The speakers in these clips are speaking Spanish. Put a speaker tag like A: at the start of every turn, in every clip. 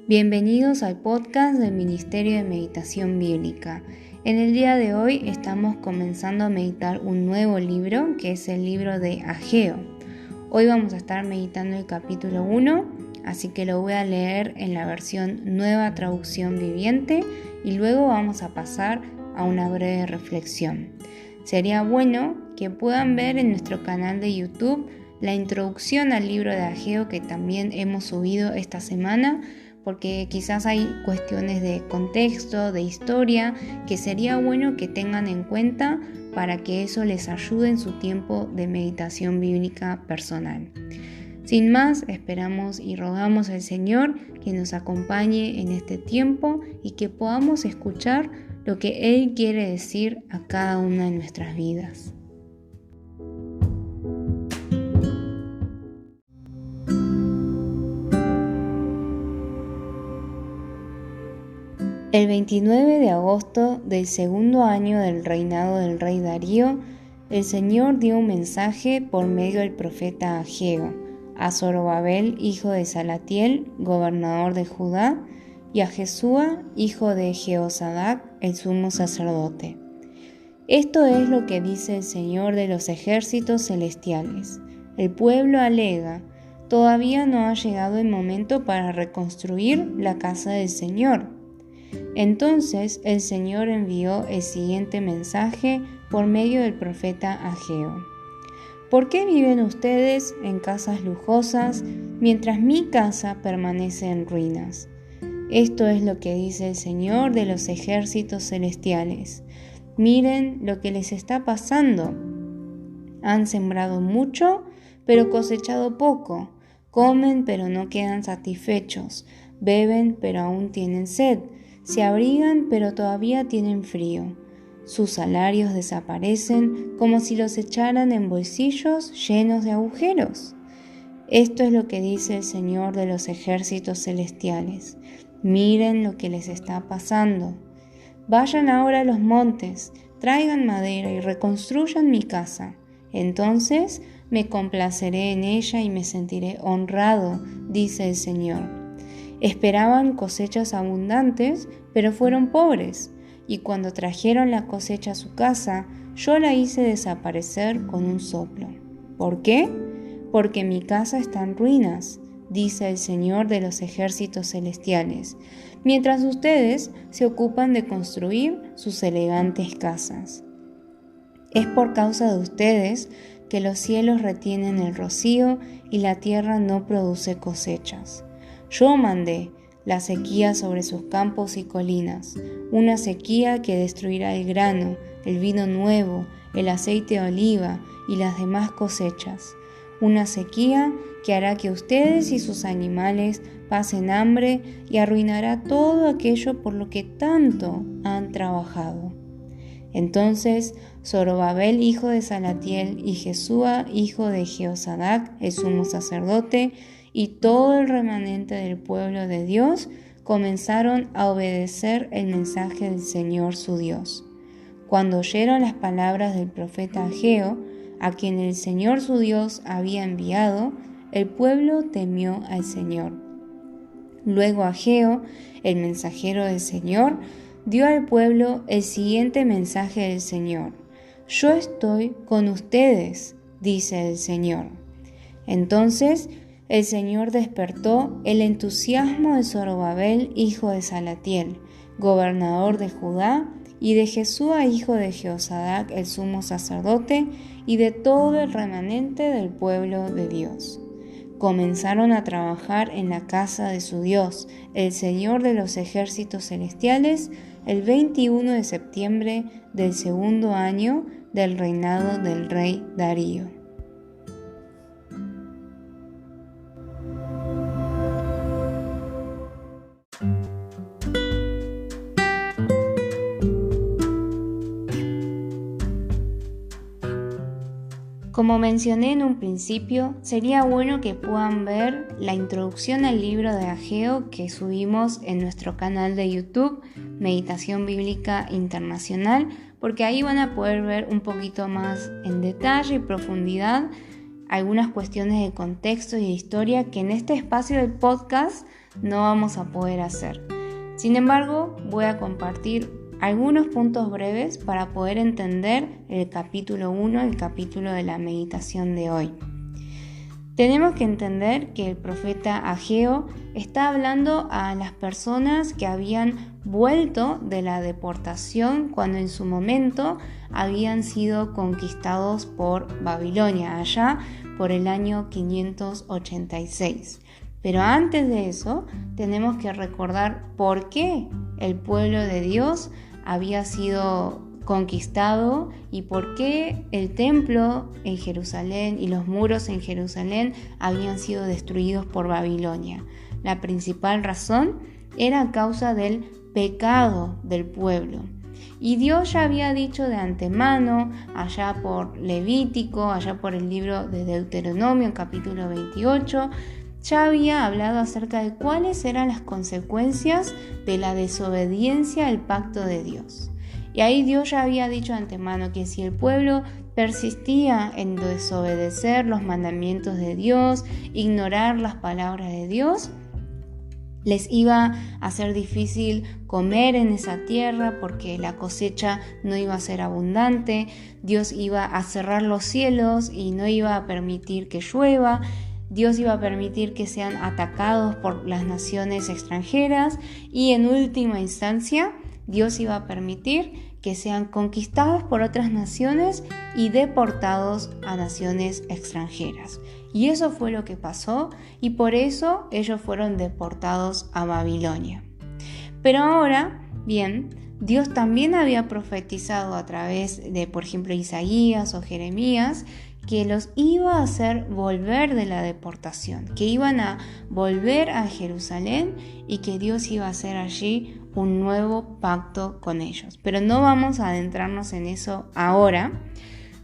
A: Bienvenidos al podcast del Ministerio de Meditación Bíblica. En el día de hoy estamos comenzando a meditar un nuevo libro, que es el libro de Ageo. Hoy vamos a estar meditando el capítulo 1, así que lo voy a leer en la versión Nueva Traducción Viviente y luego vamos a pasar a una breve reflexión. Sería bueno que puedan ver en nuestro canal de YouTube la introducción al libro de Ageo que también hemos subido esta semana, porque quizás hay cuestiones de contexto, de historia, que sería bueno que tengan en cuenta para que eso les ayude en su tiempo de meditación bíblica personal. Sin más, esperamos y rogamos al Señor que nos acompañe en este tiempo y que podamos escuchar lo que Él quiere decir a cada una de nuestras vidas. El 29 de agosto del segundo año del reinado del rey Darío, el Señor dio un mensaje por medio del profeta Ageo a Zorobabel, hijo de Salatiel, gobernador de Judá, y a Jesúa, hijo de Jehosadac, el sumo sacerdote. Esto es lo que dice el Señor de los ejércitos celestiales. El pueblo alega: todavía no ha llegado el momento para reconstruir la casa del Señor. Entonces el Señor envió el siguiente mensaje por medio del profeta Ageo. ¿Por qué viven ustedes en casas lujosas mientras mi casa permanece en ruinas? Esto es lo que dice el Señor de los ejércitos celestiales. Miren lo que les está pasando. Han sembrado mucho, pero cosechado poco. Comen, pero no quedan satisfechos. Beben, pero aún tienen sed. Se abrigan, pero todavía tienen frío. Sus salarios desaparecen como si los echaran en bolsillos llenos de agujeros. Esto es lo que dice el Señor de los ejércitos celestiales. Miren lo que les está pasando. Vayan ahora a los montes, traigan madera y reconstruyan mi casa. Entonces me complaceré en ella y me sentiré honrado, dice el Señor. Esperaban cosechas abundantes, pero fueron pobres, y cuando trajeron la cosecha a su casa, yo la hice desaparecer con un soplo. ¿Por qué? Porque mi casa está en ruinas, dice el Señor de los ejércitos celestiales, mientras ustedes se ocupan de construir sus elegantes casas. Es por causa de ustedes que los cielos retienen el rocío y la tierra no produce cosechas. Yo mandé la sequía sobre sus campos y colinas, una sequía que destruirá el grano, el vino nuevo, el aceite de oliva y las demás cosechas. Una sequía que hará que ustedes y sus animales pasen hambre y arruinará todo aquello por lo que tanto han trabajado. Entonces Zorobabel, hijo de Salatiel, y Jesúa, hijo de Jehosadac, el sumo sacerdote, y todo el remanente del pueblo de Dios comenzaron a obedecer el mensaje del Señor su Dios. Cuando oyeron las palabras del profeta Ageo, a quien el Señor su Dios había enviado, el pueblo temió al Señor. Luego Ageo, el mensajero del Señor, dio al pueblo el siguiente mensaje del Señor: Yo estoy con ustedes, dice el Señor. Entonces el Señor despertó el entusiasmo de Zorobabel, hijo de Salatiel, gobernador de Judá, y de Jesúa, hijo de Jehosadac, el sumo sacerdote, y de todo el remanente del pueblo de Dios. Comenzaron a trabajar en la casa de su Dios, el Señor de los ejércitos celestiales, el 21 de septiembre del segundo año del reinado del rey Darío. Como mencioné en un principio, sería bueno que puedan ver la introducción al libro de Ageo que subimos en nuestro canal de YouTube, Meditación Bíblica Internacional, porque ahí van a poder ver un poquito más en detalle y profundidad algunas cuestiones de contexto y de historia que en este espacio del podcast no vamos a poder hacer. Sin embargo, voy a compartir algunos puntos breves para poder entender el capítulo 1, el capítulo de la meditación de hoy. Tenemos que entender que el profeta Ageo está hablando a las personas que habían vuelto de la deportación cuando en su momento habían sido conquistados por Babilonia, allá por el año 586. Pero antes de eso, tenemos que recordar por qué el pueblo de Dios había sido conquistado y por qué el templo en Jerusalén y los muros en Jerusalén habían sido destruidos por Babilonia. La principal razón era a causa del pecado del pueblo. Y Dios ya había dicho de antemano, allá por Levítico, allá por el libro de Deuteronomio, capítulo 28, ya había hablado acerca de cuáles eran las consecuencias de la desobediencia al pacto de Dios. Y ahí Dios ya había dicho de antemano que si el pueblo persistía en desobedecer los mandamientos de Dios, ignorar las palabras de Dios, les iba a ser difícil comer en esa tierra porque la cosecha no iba a ser abundante, Dios iba a cerrar los cielos y no iba a permitir que llueva, Dios iba a permitir que sean atacados por las naciones extranjeras y en última instancia Dios iba a permitir que sean conquistados por otras naciones y deportados a naciones extranjeras. Y eso fue lo que pasó y por eso ellos fueron deportados a Babilonia. Pero ahora, bien, Dios también había profetizado a través de, por ejemplo, Isaías o Jeremías, que los iba a hacer volver de la deportación, que iban a volver a Jerusalén y que Dios iba a hacer allí un nuevo pacto con ellos. Pero no vamos a adentrarnos en eso ahora.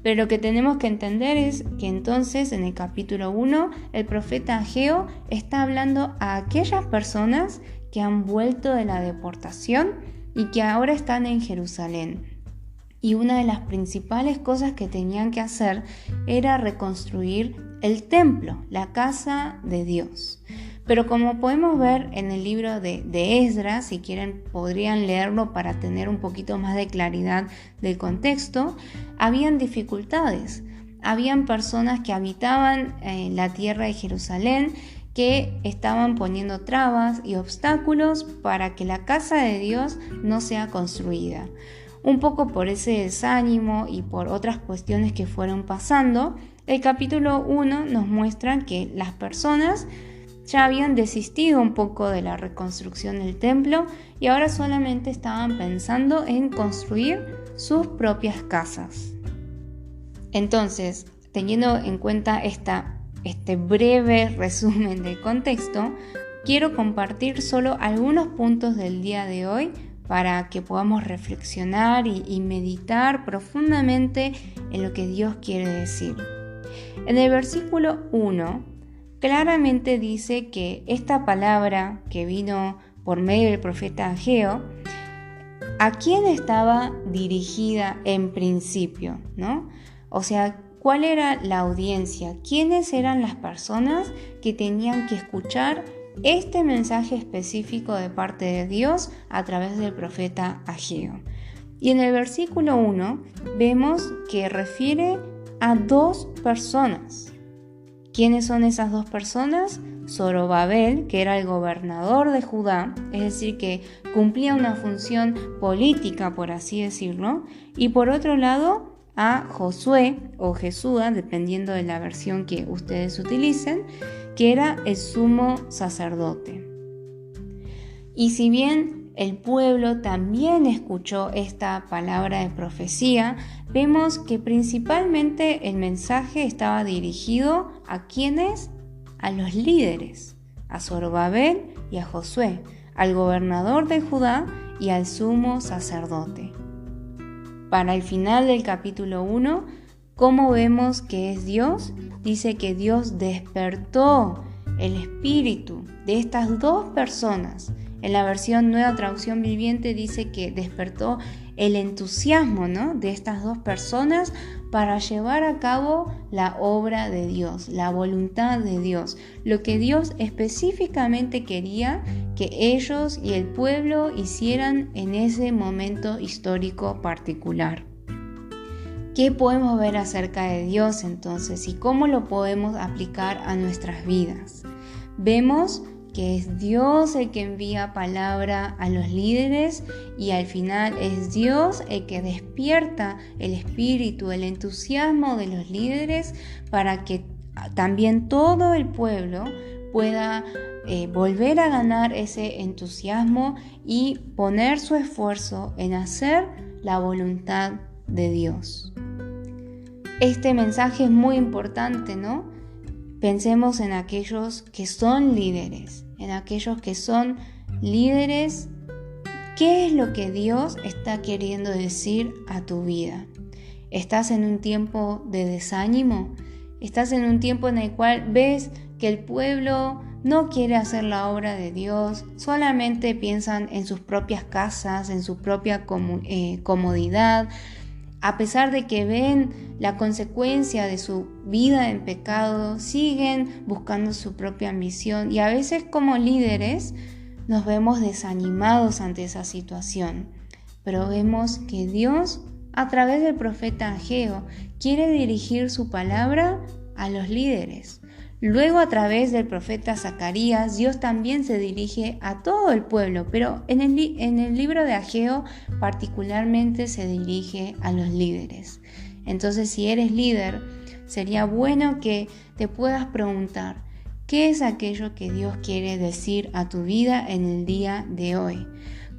A: Pero lo que tenemos que entender es que entonces en el capítulo 1 el profeta Ageo está hablando a aquellas personas que han vuelto de la deportación y que ahora están en Jerusalén. Y una de las principales cosas que tenían que hacer era reconstruir el templo, la casa de Dios. Pero como podemos ver en el libro de Esdras, si quieren podrían leerlo para tener un poquito más de claridad del contexto, habían dificultades. Habían personas que habitaban en la tierra de Jerusalén que estaban poniendo trabas y obstáculos para que la casa de Dios no sea construida. Un poco por ese desánimo y por otras cuestiones que fueron pasando, el capítulo 1 nos muestra que las personas ya habían desistido un poco de la reconstrucción del templo y ahora solamente estaban pensando en construir sus propias casas. Entonces, teniendo en cuenta este breve resumen del contexto, quiero compartir solo algunos puntos del día de hoy para que podamos reflexionar y meditar profundamente en lo que Dios quiere decir. En el versículo 1, claramente dice que esta palabra que vino por medio del profeta Ageo, ¿a quién estaba dirigida en principio? ¿No? O sea, ¿cuál era la audiencia? ¿Quiénes eran las personas que tenían que escuchar este mensaje específico de parte de Dios a través del profeta Ageo? Y en el versículo 1 vemos que refiere a 2 personas. ¿Quiénes son esas 2 personas? Zorobabel, que era el gobernador de Judá, es decir, que cumplía una función política, por así decirlo, y por otro lado a Josué o Jesúa, dependiendo de la versión que ustedes utilicen, que era el sumo sacerdote. Y si bien el pueblo también escuchó esta palabra de profecía, vemos que principalmente el mensaje estaba dirigido ¿a quiénes? A los líderes, a Zorobabel y a Josué, al gobernador de Judá y al sumo sacerdote. Para el final del capítulo 1, ¿cómo vemos que es Dios? Dice que Dios despertó el espíritu de estas 2 personas. En la versión Nueva Traducción Viviente dice que despertó el entusiasmo, ¿no?, de estas 2 personas para llevar a cabo la obra de Dios, la voluntad de Dios, lo que Dios específicamente quería que ellos y el pueblo hicieran en ese momento histórico particular. ¿Qué podemos ver acerca de Dios entonces y cómo lo podemos aplicar a nuestras vidas? Vemos que es Dios el que envía palabra a los líderes y al final es Dios el que despierta el espíritu, el entusiasmo de los líderes para que también todo el pueblo pueda volver a ganar ese entusiasmo y poner su esfuerzo en hacer la voluntad de Dios. Este mensaje es muy importante, ¿no? Pensemos en aquellos que son líderes, ¿qué es lo que Dios está queriendo decir a tu vida? ¿Estás en un tiempo de desánimo? ¿Estás en un tiempo en el cual ves que el pueblo no quiere hacer la obra de Dios, solamente piensan en sus propias casas, en su propia comodidad? A pesar de que ven la consecuencia de su vida en pecado, siguen buscando su propia ambición y a veces como líderes nos vemos desanimados ante esa situación. Pero vemos que Dios, a través del profeta Ageo, quiere dirigir su palabra a los líderes. Luego, a través del profeta Zacarías, Dios también se dirige a todo el pueblo, pero en el libro de Ageo particularmente se dirige a los líderes. Entonces, si eres líder, sería bueno que te puedas preguntar, ¿qué es aquello que Dios quiere decir a tu vida en el día de hoy?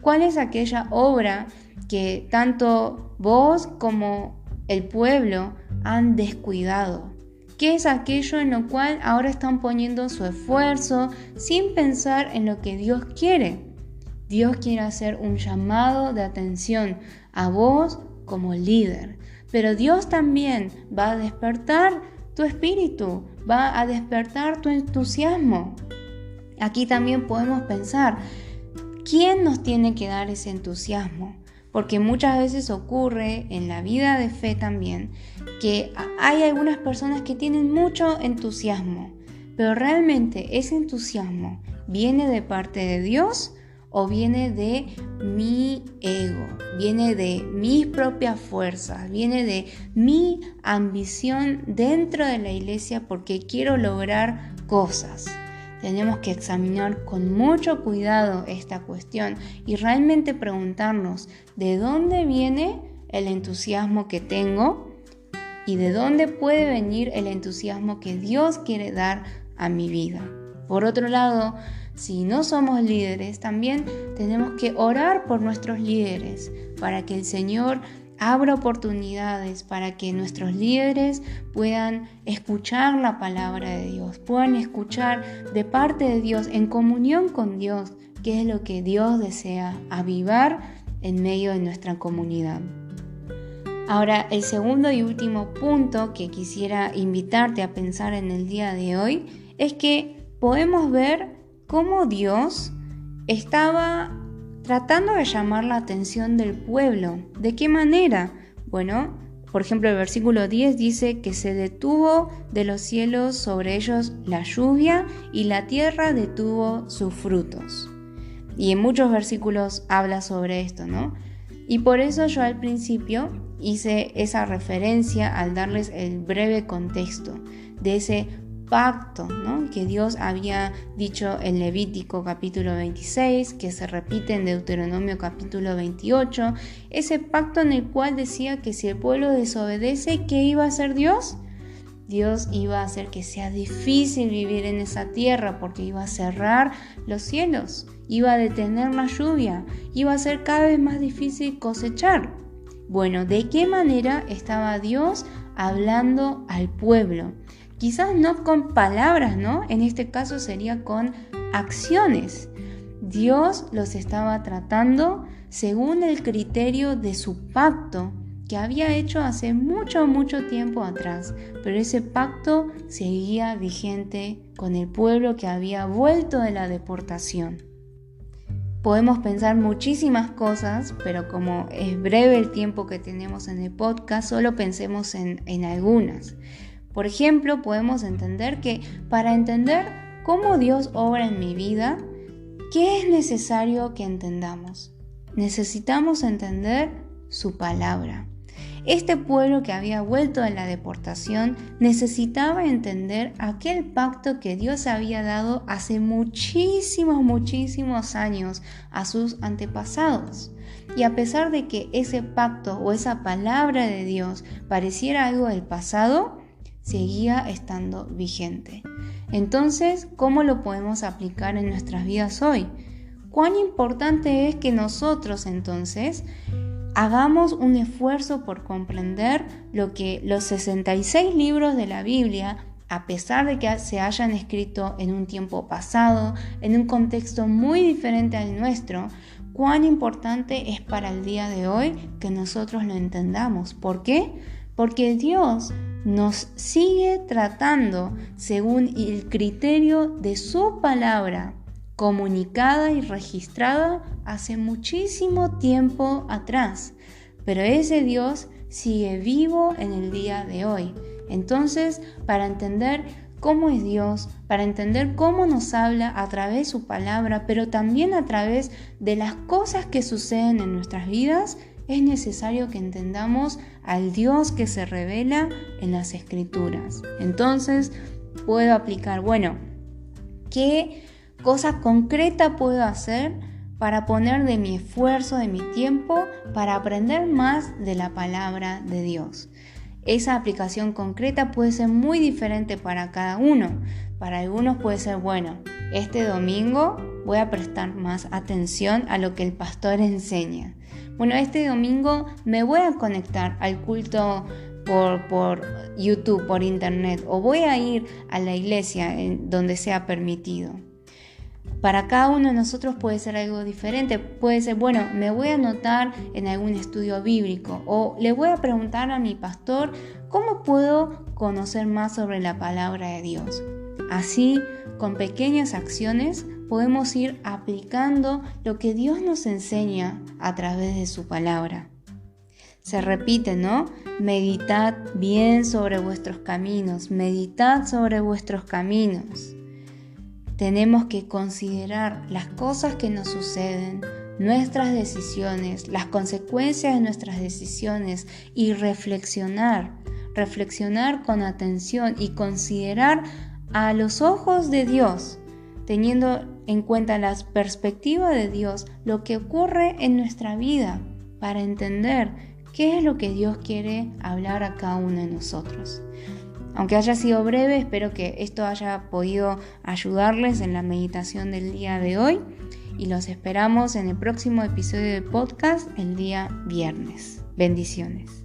A: ¿Cuál es aquella obra que tanto vos como el pueblo han descuidado? ¿Qué es aquello en lo cual ahora están poniendo su esfuerzo sin pensar en lo que Dios quiere? Dios quiere hacer un llamado de atención a vos como líder, pero Dios también va a despertar tu espíritu, va a despertar tu entusiasmo. Aquí también podemos pensar, ¿quién nos tiene que dar ese entusiasmo? Porque muchas veces ocurre en la vida de fe también que hay algunas personas que tienen mucho entusiasmo, pero realmente ese entusiasmo viene de parte de Dios o viene de mi ego, viene de mis propias fuerzas, viene de mi ambición dentro de la iglesia porque quiero lograr cosas. Tenemos que examinar con mucho cuidado esta cuestión y realmente preguntarnos de dónde viene el entusiasmo que tengo y de dónde puede venir el entusiasmo que Dios quiere dar a mi vida. Por otro lado, si no somos líderes, también tenemos que orar por nuestros líderes para que el Señor abra oportunidades para que nuestros líderes puedan escuchar la palabra de Dios, puedan escuchar de parte de Dios, en comunión con Dios, qué es lo que Dios desea avivar en medio de nuestra comunidad. Ahora, el segundo y último punto que quisiera invitarte a pensar en el día de hoy es que podemos ver cómo Dios estaba tratando de llamar la atención del pueblo. ¿De qué manera? Bueno, por ejemplo, el versículo 10 dice que se detuvo de los cielos sobre ellos la lluvia y la tierra detuvo sus frutos. Y en muchos versículos habla sobre esto, ¿no? Y por eso yo al principio hice esa referencia al darles el breve contexto de ese pacto, ¿no?, que Dios había dicho en Levítico capítulo 26, que se repite en Deuteronomio capítulo 28, ese pacto en el cual decía que si el pueblo desobedece, ¿qué iba a hacer Dios? Dios iba a hacer que sea difícil vivir en esa tierra porque iba a cerrar los cielos, iba a detener la lluvia, iba a ser cada vez más difícil cosechar. Bueno, ¿de qué manera estaba Dios hablando al pueblo? Quizás no con palabras, ¿no? En este caso sería con acciones. Dios los estaba tratando según el criterio de su pacto que había hecho hace mucho tiempo atrás, pero ese pacto seguía vigente con el pueblo que había vuelto de la deportación. Podemos pensar muchísimas cosas, pero como es breve el tiempo que tenemos en el podcast, solo pensemos en algunas. Por ejemplo, podemos entender que para entender cómo Dios obra en mi vida, ¿qué es necesario que entendamos? Necesitamos entender su palabra. Este pueblo que había vuelto de la deportación necesitaba entender aquel pacto que Dios había dado hace muchísimos años a sus antepasados. Y a pesar de que ese pacto o esa palabra de Dios pareciera algo del pasado, seguía estando vigente. Entonces, ¿cómo lo podemos aplicar en nuestras vidas hoy? ¿Cuán importante es que nosotros entonces hagamos un esfuerzo por comprender lo que los 66 libros de la Biblia, a pesar de que se hayan escrito en un tiempo pasado, en un contexto muy diferente al nuestro, cuán importante es para el día de hoy que nosotros lo entendamos? ¿Por qué? Porque Dios nos sigue tratando según el criterio de su palabra, comunicada y registrada hace muchísimo tiempo atrás, pero ese Dios sigue vivo en el día de hoy. Entonces, para entender cómo es Dios, para entender cómo nos habla a través de su palabra, pero también a través de las cosas que suceden en nuestras vidas, es necesario que entendamos al Dios que se revela en las Escrituras. Entonces, puedo aplicar, ¿qué cosa concreta puedo hacer para poner de mi esfuerzo, de mi tiempo, para aprender más de la palabra de Dios? Esa aplicación concreta puede ser muy diferente para cada uno. Para algunos puede ser, este domingo voy a prestar más atención a lo que el pastor enseña. Este domingo me voy a conectar al culto por YouTube, por internet, o voy a ir a la iglesia donde sea permitido. Para cada uno de nosotros puede ser algo diferente. Puede ser, me voy a anotar en algún estudio bíblico, o le voy a preguntar a mi pastor cómo puedo conocer más sobre la palabra de Dios. Así, con pequeñas acciones, podemos ir aplicando lo que Dios nos enseña a través de su palabra. Se repite, ¿no? Meditad bien sobre vuestros caminos, meditad sobre vuestros caminos. Tenemos que considerar las cosas que nos suceden, nuestras decisiones, las consecuencias de nuestras decisiones y reflexionar con atención y considerar a los ojos de Dios, teniendo en cuenta la perspectiva de Dios, lo que ocurre en nuestra vida, para entender qué es lo que Dios quiere hablar a cada uno de nosotros. Aunque haya sido breve, espero que esto haya podido ayudarles en la meditación del día de hoy, y los esperamos en el próximo episodio de podcast el día viernes. Bendiciones.